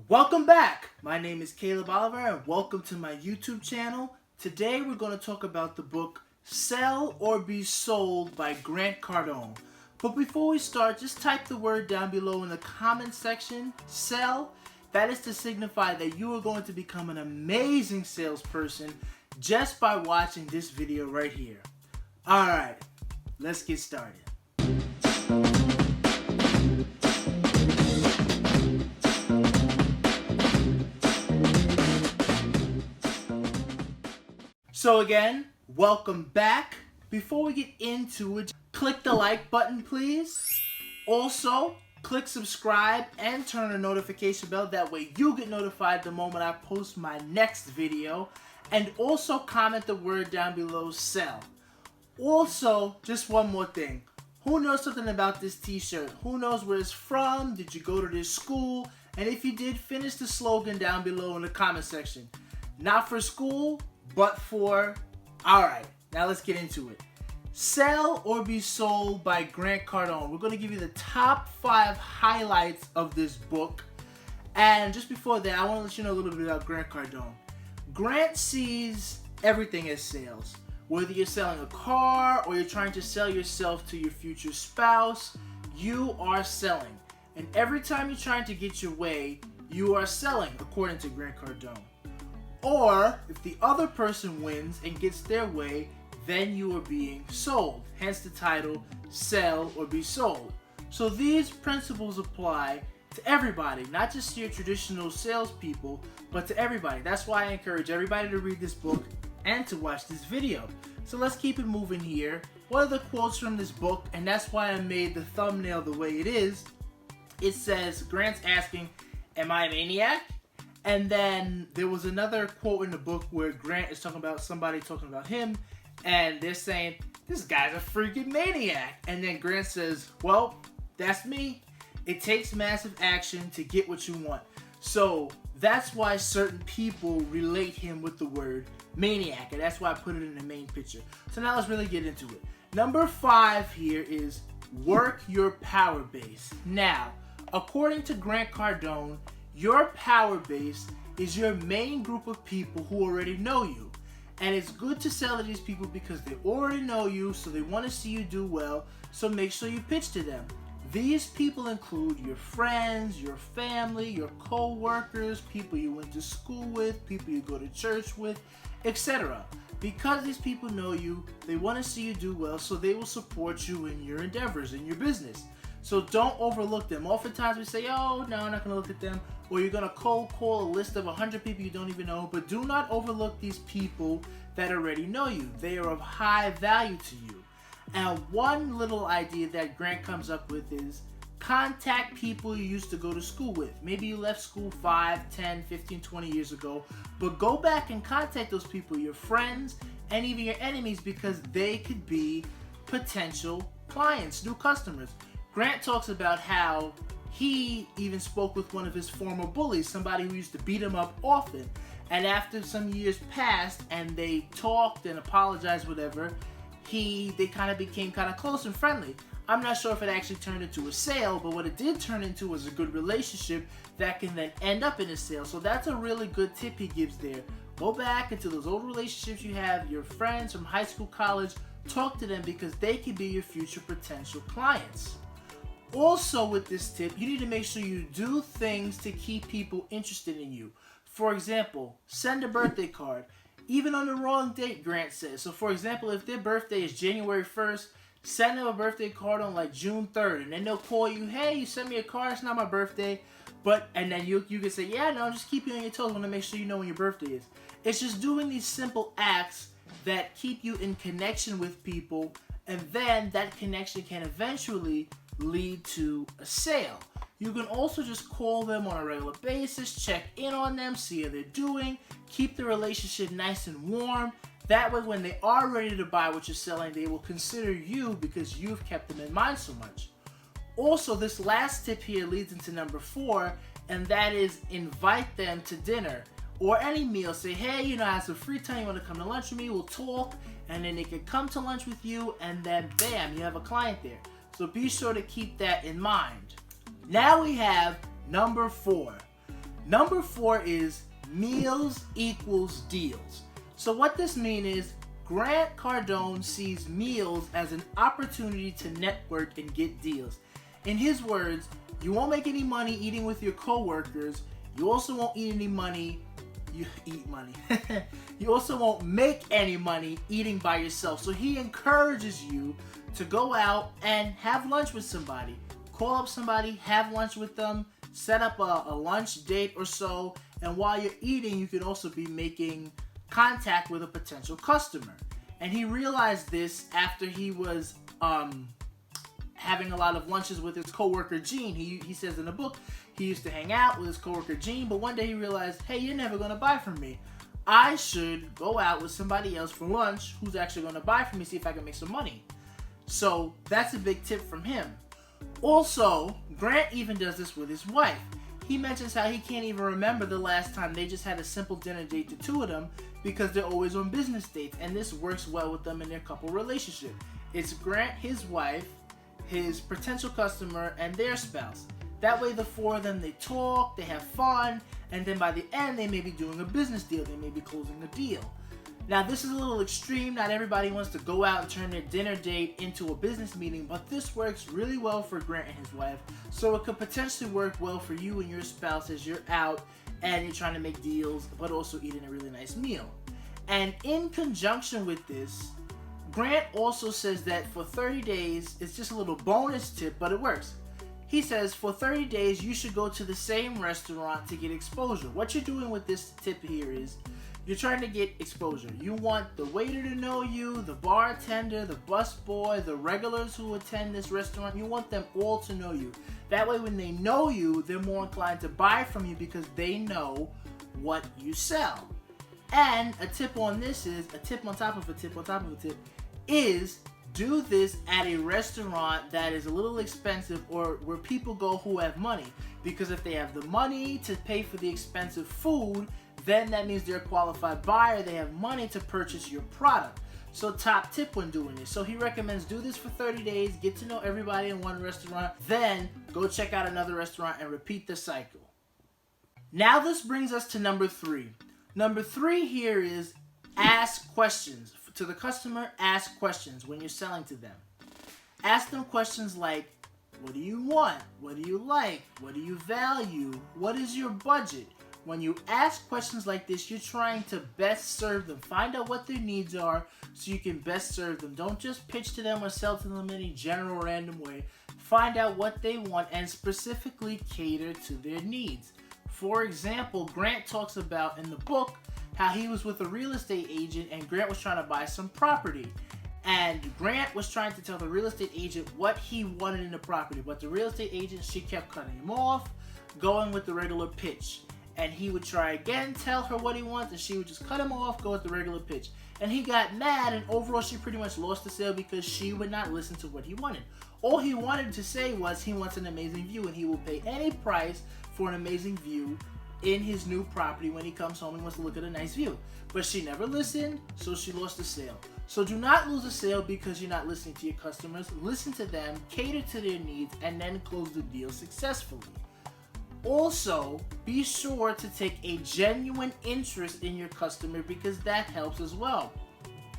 Welcome back! My name is Caleb Oliver and welcome to my YouTube channel. Today we're going to talk about the book Sell or Be Sold by Grant Cardone. But before we start, just type the word down below in the comment section, sell. That is to signify that you are going to become an amazing salesperson just by watching this video right here. Alright, let's get started. So again, welcome back. Before we get into it, click the like button please. Also, click subscribe and turn on the notification bell. That way you get notified the moment I post my next video. And also comment the word down below, sell. Also, just one more thing. Who knows something about this t-shirt? Who knows where it's from? Did you go to this school? And if you did, finish the slogan down below in the comment section. Not for school, but for... Alright, now let's get into it. Sell or Be Sold by Grant Cardone. We're going to give you the top 5 highlights of this book. And just before that, I want to let you know a little bit about Grant Cardone. Grant sees everything as sales. Whether you're selling a car or you're trying to sell yourself to your future spouse, you are selling. And every time you're trying to get your way, you are selling, according to Grant Cardone. Or, if the other person wins and gets their way, then you are being sold. Hence the title, Sell or Be Sold. So these principles apply to everybody, not just to your traditional salespeople, but to everybody. That's why I encourage everybody to read this book and to watch this video. So let's keep it moving here. One of the quotes from this book, and that's why I made the thumbnail the way it is, it says, Grant's asking, am I a maniac? And then there was another quote in the book where Grant is talking about somebody talking about him, and they're saying, this guy's a freaking maniac. And then Grant says, well, that's me. It takes massive action to get what you want. So that's why certain people relate him with the word maniac, and that's why I put it in the main picture. So now let's really get into it. Number 5 here is work your power base. Now, according to Grant Cardone, your power base is your main group of people who already know you. And it's good to sell to these people because they already know you, so they want to see you do well, so make sure you pitch to them. These people include your friends, your family, your co-workers, people you went to school with, people you go to church with, etc. Because these people know you, they want to see you do well, so they will support you in your endeavors, in your business. So don't overlook them. Oftentimes we say, oh, no, I'm not going to look at them. Or you're going to cold call a list of 100 people you don't even know. But do not overlook these people that already know you. They are of high value to you. And one little idea that Grant comes up with is contact people you used to go to school with. Maybe you left school 5, 10, 15, 20 years ago. But go back and contact those people, your friends and even your enemies, because they could be potential clients, new customers. Grant talks about how he even spoke with one of his former bullies, somebody who used to beat him up often. And after some years passed and they talked and apologized, whatever, they kind of became kind of close and friendly. I'm not sure if it actually turned into a sale, but what it did turn into was a good relationship that can then end up in a sale. So that's a really good tip he gives there. Go back into those old relationships you have, your friends from high school, college, talk to them because they could be your future potential clients. Also with this tip, you need to make sure you do things to keep people interested in you. For example, send a birthday card. Even on the wrong date, Grant says. So for example, if their birthday is January 1st, send them a birthday card on like June 3rd. And then they'll call you, hey, you sent me a card, it's not my birthday. And then you can say, yeah, no, just keep you on your toes. I want to make sure you know when your birthday is. It's just doing these simple acts that keep you in connection with people. And then that connection can eventually lead to a sale. You can also just call them on a regular basis, check in on them, see how they're doing, keep the relationship nice and warm. That way when they are ready to buy what you're selling, they will consider you because you've kept them in mind so much. Also, this last tip here leads into number 4, and that is invite them to dinner or any meal. Say, hey, I have some free time, you want to come to lunch with me, we'll talk, and then they can come to lunch with you, and then bam, you have a client there. So be sure to keep that in mind. Now we have number 4. Number 4 is meals equals deals. So what this means is Grant Cardone sees meals as an opportunity to network and get deals. In his words, you won't make any money eating with your coworkers. You also won't eat any money. You eat money. You also won't make any money eating by yourself. So he encourages you to go out and have lunch with somebody. Call up somebody, have lunch with them, set up a lunch date or so, and while you're eating, you can also be making contact with a potential customer. And he realized this after he was having a lot of lunches with his coworker Gene. He says in the book he used to hang out with his coworker Gene, but one day he realized, hey, you're never gonna buy from me. I should go out with somebody else for lunch who's actually gonna buy from me, see if I can make some money. So that's a big tip from him. Also, Grant even does this with his wife. He mentions how he can't even remember the last time they just had a simple dinner date, the two of them, because they're always on business dates, and this works well with them in their couple relationship. It's Grant, his wife, his potential customer, and their spouse. That way the four of them, they talk, they have fun, and then by the end they may be doing a business deal, they may be closing a deal. Now this is a little extreme, not everybody wants to go out and turn their dinner date into a business meeting, but this works really well for Grant and his wife, so it could potentially work well for you and your spouse as you're out and you're trying to make deals, but also eating a really nice meal. And in conjunction with this, Grant also says that for 30 days, it's just a little bonus tip, but it works. He says for 30 days, you should go to the same restaurant to get exposure. What you're doing with this tip here is you're trying to get exposure. You want the waiter to know you, the bartender, the busboy, the regulars who attend this restaurant. You want them all to know you. That way when they know you, they're more inclined to buy from you because they know what you sell. And a tip on this is, a tip on top of a tip on top of a tip, is do this at a restaurant that is a little expensive or where people go who have money. Because if they have the money to pay for the expensive food, then that means they're a qualified buyer. They have money to purchase your product. So top tip when doing this. So he recommends do this for 30 days, get to know everybody in one restaurant, then go check out another restaurant and repeat the cycle. Now this brings us to number 3. Number 3 here is ask questions. To the customer, ask questions when you're selling to them. Ask them questions like, what do you want? What do you like? What do you value? What is your budget? When you ask questions like this, you're trying to best serve them. Find out what their needs are so you can best serve them. Don't just pitch to them or sell to them in any general random way. Find out what they want and specifically cater to their needs. For example, Grant talks about in the book how he was with a real estate agent and Grant was trying to buy some property. And Grant was trying to tell the real estate agent what he wanted in the property. But the real estate agent, she kept cutting him off, going with the regular pitch. And he would try again, tell her what he wants, and she would just cut him off, go with the regular pitch. And he got mad, and overall she pretty much lost the sale because she would not listen to what he wanted. All he wanted to say was he wants an amazing view, and he will pay any price for an amazing view in his new property when he comes home and wants to look at a nice view. But she never listened, so she lost the sale. So do not lose a sale because you're not listening to your customers. Listen to them, cater to their needs, and then close the deal successfully. Also, be sure to take a genuine interest in your customer because that helps as well.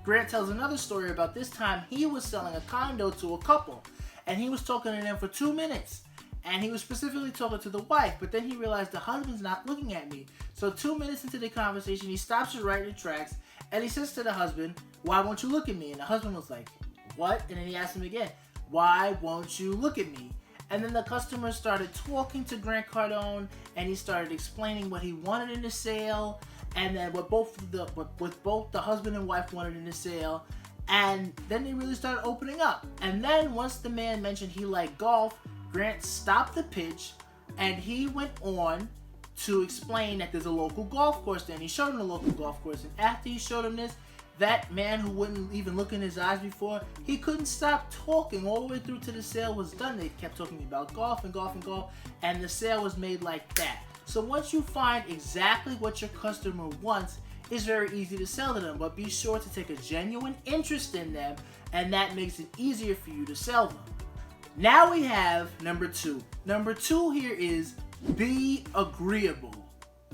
Grant tells another story about this time he was selling a condo to a couple, and he was talking to them for 2 minutes. And he was specifically talking to the wife, but then he realized the husband's not looking at me. So 2 minutes into the conversation, he stops it right in the tracks, and he says to the husband, why won't you look at me? And the husband was like, what? And then he asked him again, why won't you look at me? And then the customer started talking to Grant Cardone, and he started explaining what he wanted in the sale, and then what both the husband and wife wanted in the sale. And then they really started opening up. And then once the man mentioned he liked golf, Grant stopped the pitch, and he went on to explain that there's a local golf course there. And he showed him the local golf course. And after he showed him this, that man who wouldn't even look in his eyes before, he couldn't stop talking all the way through to the sale was done. They kept talking about golf and golf and golf, and the sale was made like that. So once you find exactly what your customer wants, it's very easy to sell to them, but be sure to take a genuine interest in them, and that makes it easier for you to sell them. Now we have number 2. Number 2 here is be agreeable.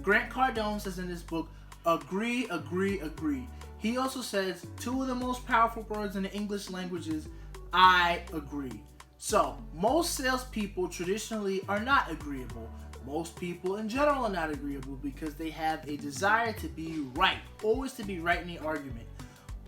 Grant Cardone says in this book, agree, agree, agree. He also says two of the most powerful words in the English language is I agree. So, most salespeople traditionally are not agreeable. Most people in general are not agreeable because they have a desire to be right, always to be right in the argument.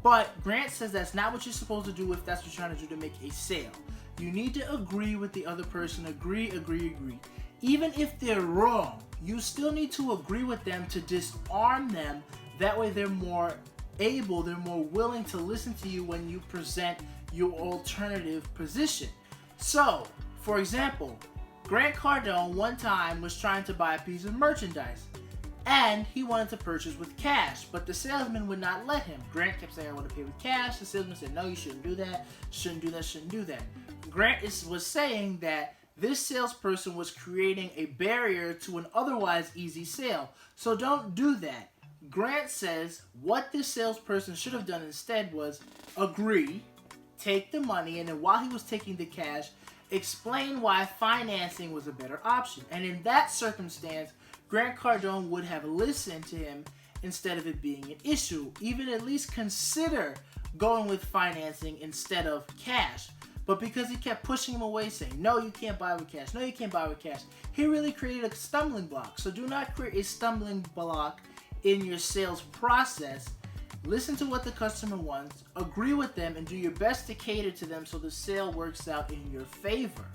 But Grant says that's not what you're supposed to do if that's what you're trying to do to make a sale. You need to agree with the other person. Agree, agree, agree. Even if they're wrong, you still need to agree with them to disarm them. That way they're more able, they're more willing to listen to you when you present your alternative position. So, for example, Grant Cardone one time was trying to buy a piece of merchandise and he wanted to purchase with cash, but the salesman would not let him. Grant kept saying, I want to pay with cash. The salesman said, no, you shouldn't do that, shouldn't do that, shouldn't do that. Grant was saying that this salesperson was creating a barrier to an otherwise easy sale. So don't do that. Grant says what this salesperson should have done instead was agree, take the money, and then while he was taking the cash, explain why financing was a better option. And in that circumstance, Grant Cardone would have listened to him instead of it being an issue. Even at least consider going with financing instead of cash. But because he kept pushing him away, saying, no, you can't buy with cash, no, you can't buy with cash, he really created a stumbling block. So do not create a stumbling block in your sales process. Listen to what the customer wants, agree with them, and do your best to cater to them so the sale works out in your favor.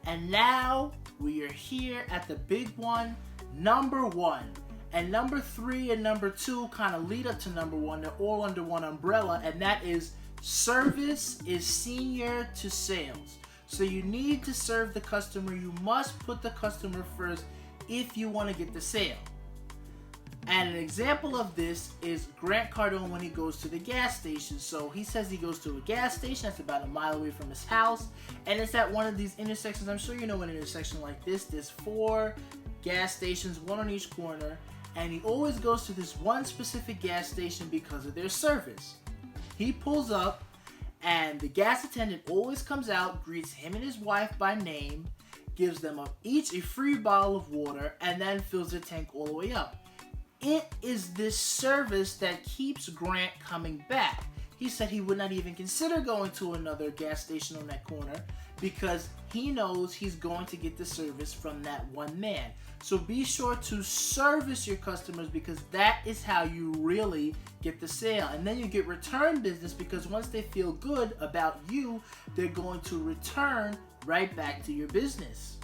And now we are here at the big one, number one. And number 3 and number 2 kind of lead up to number 1. They're all under one umbrella, and that is service is senior to sales. So you need to serve the customer. You must put the customer first if you want to get the sale. And an example of this is Grant Cardone when he goes to the gas station. So he says he goes to a gas station that's about a mile away from his house, and it's at one of these intersections. I'm sure you know an intersection like this. There's 4 gas stations, one on each corner, and he always goes to this one specific gas station because of their service. He pulls up, and the gas attendant always comes out, greets him and his wife by name, gives them each a free bottle of water, and then fills their tank all the way up. It is this service that keeps Grant coming back. He said he would not even consider going to another gas station on that corner because he knows he's going to get the service from that one man. So be sure to service your customers because that is how you really get the sale. And then you get return business because once they feel good about you, they're going to return right back to your business.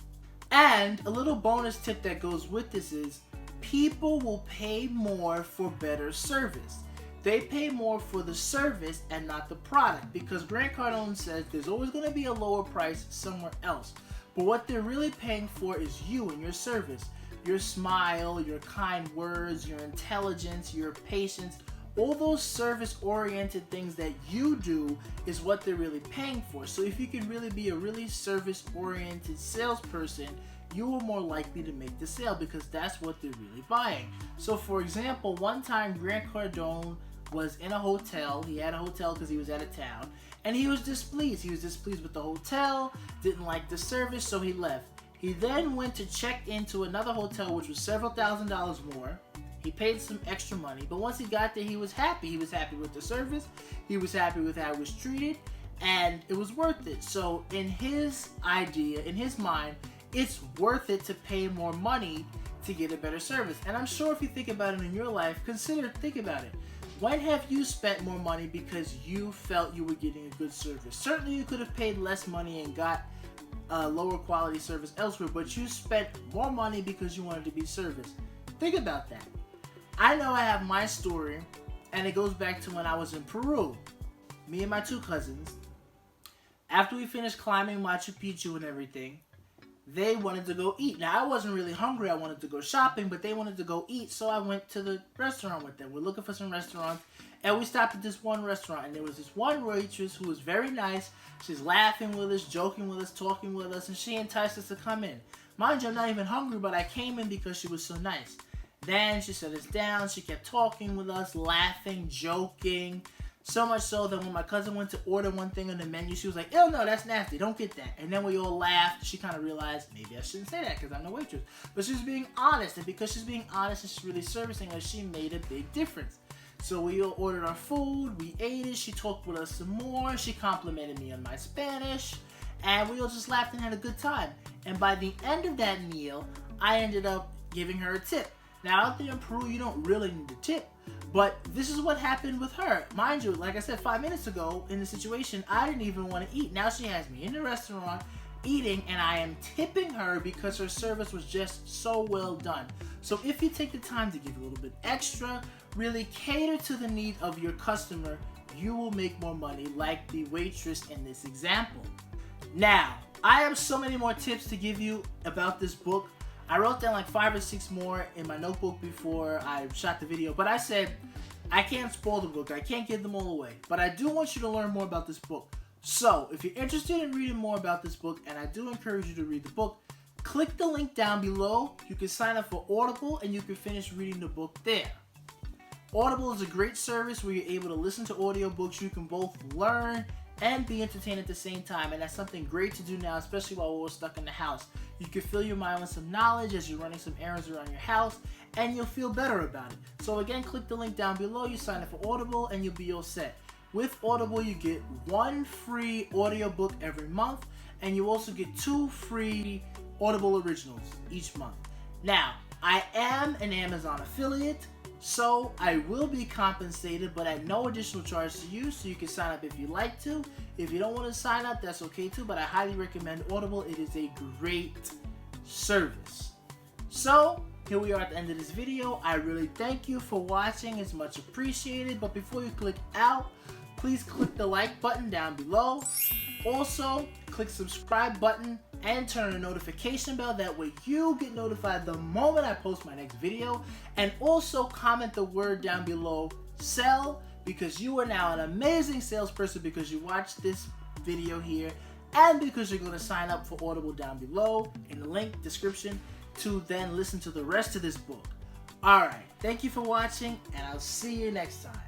And a little bonus tip that goes with this is people will pay more for better service. They pay more for the service and not the product because Grant Cardone says there's always going to be a lower price somewhere else. But what they're really paying for is you and your service. Your smile, your kind words, your intelligence, your patience, all those service-oriented things that you do is what they're really paying for. So if you can really be a really service-oriented salesperson, you are more likely to make the sale because that's what they're really buying. So for example, one time Grant Cardone was in a hotel. He had a hotel because he was out of town, and he was displeased. He was displeased with the hotel, didn't like the service, so he left. He then went to check into another hotel which was several $1,000s more. He paid some extra money, but once he got there, he was happy. He was happy with the service, he was happy with how he was treated, and it was worth it. So in his idea, in his mind, it's worth it to pay more money to get a better service. And I'm sure if you think about it in your life, think about it. When have you spent more money because you felt you were getting a good service? Certainly you could have paid less money and got a lower quality service elsewhere, but you spent more money because you wanted to be serviced. Think about that. I know I have my story, and it goes back to when I was in Peru. Me and my 2 cousins, after we finished climbing Machu Picchu and everything, they wanted to go eat. Now, I wasn't really hungry. I wanted to go shopping, but they wanted to go eat, so I went to the restaurant with them. We're looking for some restaurants, and we stopped at this one restaurant, and there was this one waitress who was very nice. She's laughing with us, joking with us, talking with us, and she enticed us to come in. Mind you, I'm not even hungry, but I came in because she was so nice. Then she set us down. She kept talking with us, laughing, joking. So much so that when my cousin went to order one thing on the menu, she was like, "Oh no, that's nasty, don't get that." And then we all laughed. She kind of realized, maybe I shouldn't say that because I'm the waitress. But she was being honest, and because she's being honest and she's really servicing us, she made a big difference. So we all ordered our food, we ate it, she talked with us some more, she complimented me on my Spanish, and we all just laughed and had a good time. And by the end of that meal, I ended up giving her a tip. Now, out there in Peru, you don't really need a tip, but this is what happened with her. Mind you, like I said 5 minutes ago, in the situation, I didn't even want to eat. Now she has me in the restaurant eating, and I am tipping her because her service was just so well done. So if you take the time to give a little bit extra, really cater to the need of your customer, you will make more money like the waitress in this example. Now, I have so many more tips to give you about this book. I wrote down like 5 or 6 more in my notebook before I shot the video, but I said I can't spoil the book, I can't give them all away, but I do want you to learn more about this book. So, if you're interested in reading more about this book, and I do encourage you to read the book, click the link down below. You can sign up for Audible and you can finish reading the book there. Audible is a great service where you're able to listen to audiobooks. You can both learn and be entertained at the same time, and that's something great to do now, especially while we're stuck in the house. You can fill your mind with some knowledge as you're running some errands around your house, and you'll feel better about it. So again, click the link down below, you sign up for Audible, and you'll be all set. With Audible, you get 1 free audiobook every month, and you also get 2 free Audible originals each month. Now, I am an Amazon affiliate, so I will be compensated, but at no additional charge to you, so you can sign up if you like to. If you don't want to sign up, that's okay too, but I highly recommend Audible. It is a great service. So, here we are at the end of this video. I really thank you for watching. It's much appreciated, but before you click out, please click the like button down below. Also, click subscribe button and turn on the notification bell. That way you get notified the moment I post my next video. And also comment the word down below, sell, because you are now an amazing salesperson because you watched this video here and because you're going to sign up for Audible down below in the link description to then listen to the rest of this book. Alright, thank you for watching and I'll see you next time.